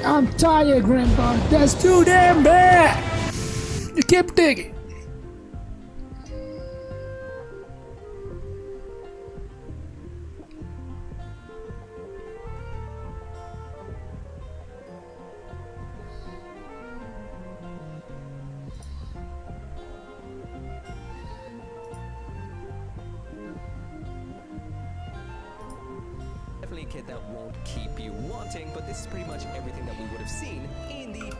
I'm tired, Grandpa. That's too damn bad. You keep digging. Definitely a kit that won't keep you wanting, but this is pretty much everything that we would have seen in the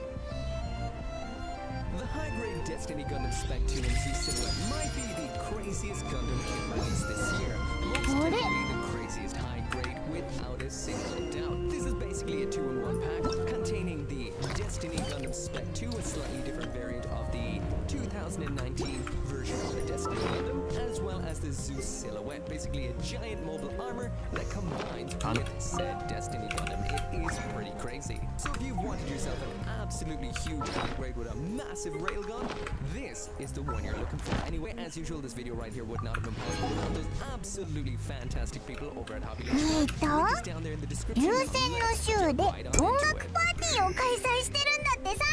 high-grade Destiny Gundam Spec 2 and Z Silhouette might be the craziest Gundam kit released this year. Most definitely the craziest high-grade without a single doubt. This is basically a 2-in-1 pack containing the Destiny Gundam Spec 2, a slightly different variant of the 2019 version of the Destiny Gundam, as well as the Zeus Silhouette, basically a giant mobile armor that combines with said Destiny Gundam. It is pretty crazy. So if you've wanted yourself an absolutely huge high-grade with a massive railgun, this is the one you're looking for. Anyway, as usual, this video right here would not have been possible without those absolutely fantastic people over at Hobby Link down there in the description. 優先の週で音楽パーティーを開催してるんだってさ。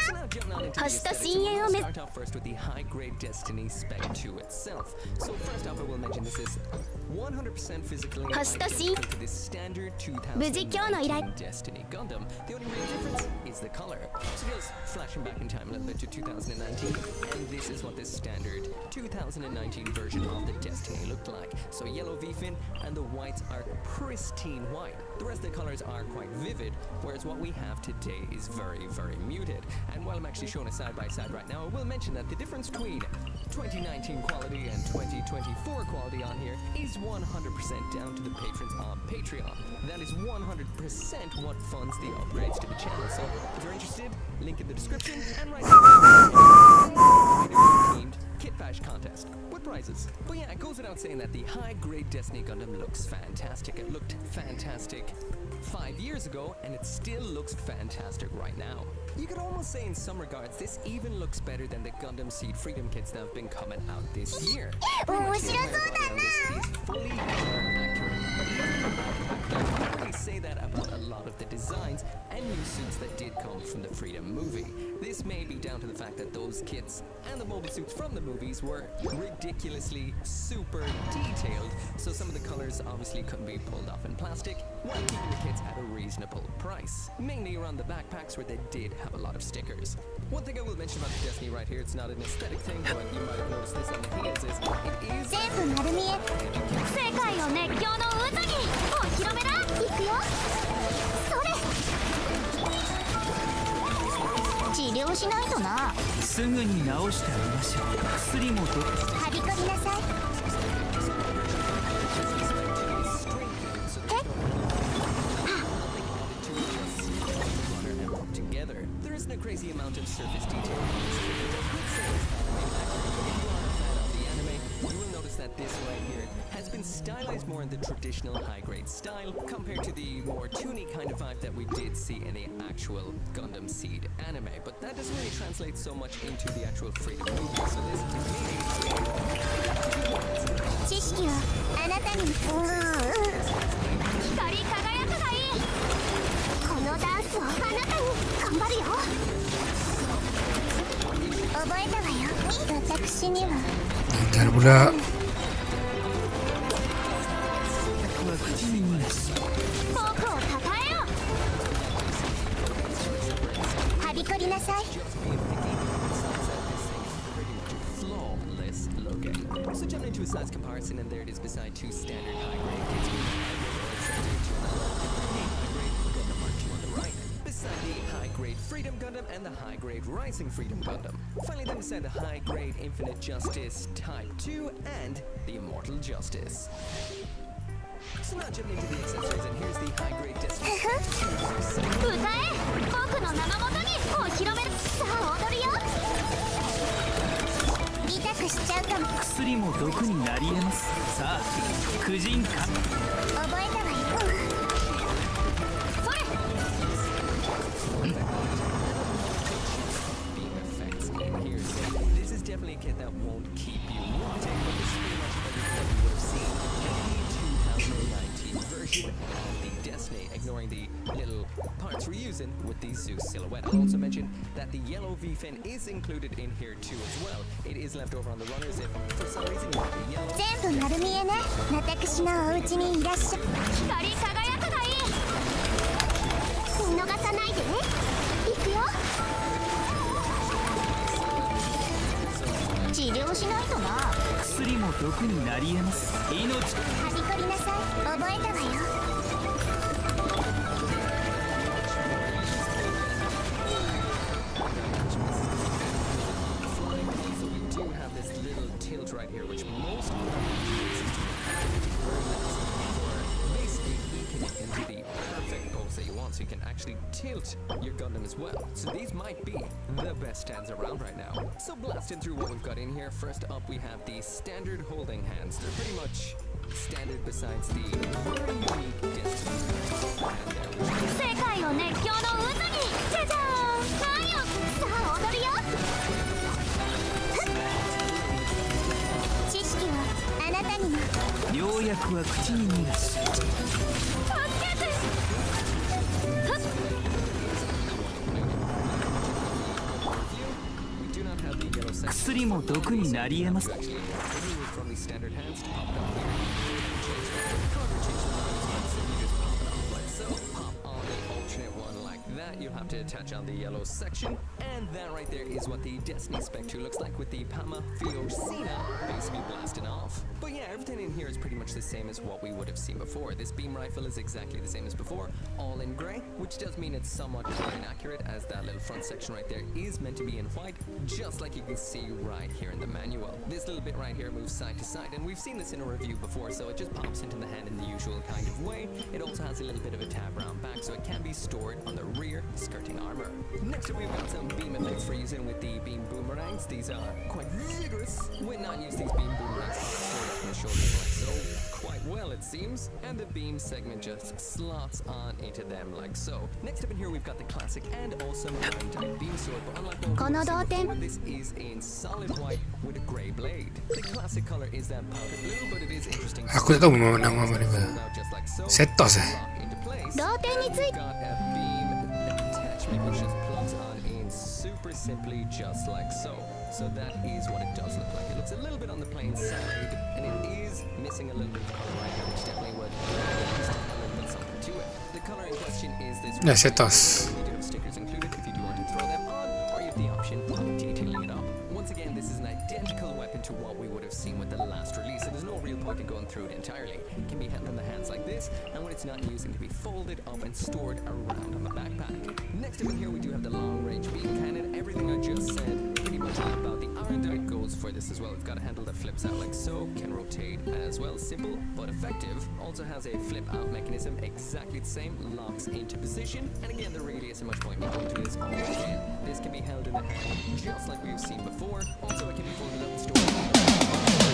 星と深淵を目指 Start off first with the high-grade Destiny Spec 2 itself. So first off, I will mention this is 100% physically identical to the standard 2019 Destiny Gundam. The only real difference is the color. So just flashing back in time a little bit to 2019, and this is what this standard 2019 version of the Destiny looked like. So yellow V-fin and the whites are pristine white. The rest of the colors are quite vivid, whereas what we have today is very, very muted. And while I'm actually showing a side-by-side right now, I will mention that the difference between 2019 quality and 2024 quality on here is 100% down to the patrons on Patreon. That is 100% what funds the upgrades to the channel. So if you're interested, link in the description and right themed Kit Bash contest with prizes. But yeah, it goes without saying that the high-grade Destiny Gundam looks fantastic. It looked fantastic 5 years ago, and it still looks fantastic right now. You could almost say in some regards, this even looks better than the Gundam Seed Freedom kits that have been coming out this year. Pretty much the entire body on this is fully color accurate. But even I can't really say that about a lot of the designs and new suits that did come from the Freedom movie. This may be down to the fact that those kits and the mobile suits from the movies were ridiculously super detailed, so some of the colors obviously couldn't be pulled off in plastic, while keeping the kits at a reasonable price, mainly around the backpacks where they did have a lot of stickers. One thing I will mention about the Destiny right here, it's not an aesthetic thing, but you might have noticed this on the heels, is it is 全部丸見え世界を熱狂の渦にお披露目だいくよそれ治療しないとなすぐに治してあげましょう薬もとはびこりなさいtogether. There isn't a crazy amount of surface detail in this tribute. I would say it's anime accurate, but if you are a fan of the anime, you will notice that this right here has been stylized more in the traditional high-grade style compared to the more toony kind of vibe that we did see in the actual Gundam Seed anime. But that doesn't really translate so much into the actual Freedom movie, so this to me 知識はあなたに光り輝くがいいこのダンスをあなたに頑張るよ覚えたわよ私には Ntar pula 僕をたたえよはびこりなさい flawless looking. So jump into a size comparison, and there it is beside two standard high-grade kits. Gundam Mark II on the right, beside the high-grade Freedom Gundam and the high-grade Rising Freedom Gundam. Finally, then beside the high-grade Infinite Justice Type 2 and the Immortal Justice. So now jumping into the accessories, and here's the high-grade Destiny. 歌え僕の名のもとにお披露目さあ踊るよ痛くしちゃうかも薬も毒になり得ますさあ婦人科覚えたわよそれ The effects in here, so this is definitely a kit that won't keep you wanting, but this is pretty much everything that you would have seen in the 2019 version of the Destiny, ignoring the little parts we're using with the Zeus silhouette. I'll also mention that the yellow V-fin is included in here too as well. It is left over on the runners if for some reason you want the yellow. 全部丸見えね私のお家にいらっしゃ光り輝くがいい見逃さないで行くよ治療しないとな薬も毒になり得ます命はびこりなさい覚えたわよ So we do have this little tilt right here, which most of basically you can into the perfect pose that you want, so you can actually tilt your Gundam as well. So these might be the best stands around right now. So blasting through what we've got in here, first up we have the standard holding hands. They're pretty much standard besides the very unique Destiny. And there we go. 世界を熱狂の渦にじゃじゃーんはいよさあ踊るよ知識はあなたにも良薬は口に逃がし助けてふっ We do not have the yellow section. 薬も毒になり得ます Actually, removed from the standard hands to pop it up here. However, change the lines once and you just pop it on. But so pop on the alternate one like that. You have to attach on the yellow section. And that right there is what the Destiny Spec 2 looks like with the Pama Fiocina basically blasting off. But yeah, everything in here is pretty much the same as what we would have seen before. This beam rifle is exactly the same as before, all in grey, which does mean it's somewhat color inaccurate, as that little front section right there is meant to be in white, just like you can see right here in the manual. This little bit right here moves side to side, and we've seen this in a review before, so it just pops into the hand in the usual kind of way. It also has a little bit of a tab round back, so it can be stored on the rear skirting armor. Next up, we've got some beam effects for using with the beam boomerangs. These are quite vigorous. When not used, these beam boomerangs are stored up on the shoulders like so, quite well it seems, and the beam segment just slots on into them like so. Next up in here, we've got the classic and also modern type beam sword, but unlike what we've seen before, this is in solid white with a grey blade. The classic color is that powder blue, but it is interesting to Aku tak tahu memang nama ni ba. just like so. Setos Lock into place. 同点につい We've got a beam attachment which just plugs on in super simply just like so. So that is what it does look like. It looks a little bit on the plain side, and it is missing a little bit of color right here, which definitely would add a little bit something to it. The color in question is this. Dah setos. You do have stickers included if you do want to throw them on, or you have the option of detailing it up. Once again, this is an identical weapon to what we would have seen with the last release, so there's no real point in going through it entirely. It can be held in the hands like this, and when it's not used, it can be folded up and stored around on the backpack. Next up in here, we do have the long-range beam cannon. Everything I just said pretty much about the iron dart goes for this as well. It's got a handle that flips out like so, can rotate as well, simple but effective. Also has a flip out mechanism, exactly the same, locks into position, and again there really isn't much point in going through this all again. This can be held in the hand just like we've seen before. Also it can be folded up and stored.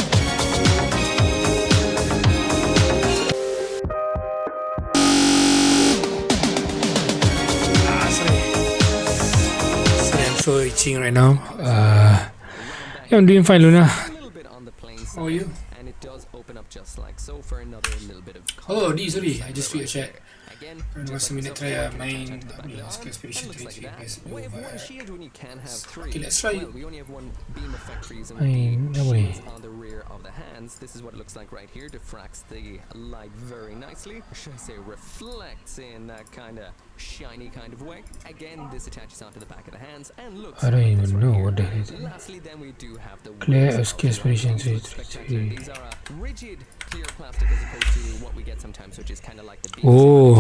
I'm so itching right now. Yeah, I'm doing fine, Luna. A little bit on the plain side, How are you? and it does open up just like so for another little bit of Oh, D, sorry. I just read a chat. again. Masa minit try main Back of the skill expedition arm, and looks 3 like guys. that. Why have one shield when you can have three? Okay, let's try. Well, we only have one beam effect for using Ay, the no way. shields on the rear of the hands. This is what it looks like right here. Diffracts the light very nicely. Or should I say reflects in that kind of shiny kind of way. Again, this attaches onto the back of the hands and looks I don't like this even right know here. what that is. Lastly, then we do have the Clear wings. skill expedition 3 Spectacular. These are a rigid clear plastic as opposed to what we get sometimes, which is kind of like the beam. Oh,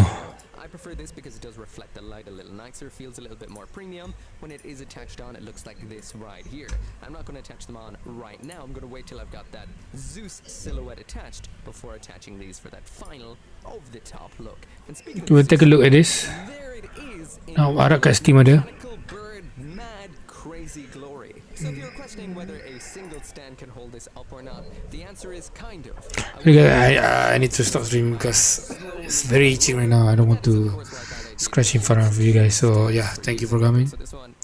I prefer this because it does reflect the light a little nicer, feels a little bit more premium. When it is attached on, it looks like this right here. I'm not going to attach them on right now. I'm going to wait till I've got that Zeus silhouette attached before attaching these for that final over-the-top look. And speaking of we'll take a look at this. there it is. in Now, harap kat Steam ada. mechanical bird mad crazy glory. So if you're questioning whether a single stand can hold this up or not, the answer is kind of. I need to stop streaming because it's very itching right now. I don't want to scratch in front of you guys. So yeah, thank you for coming. So this one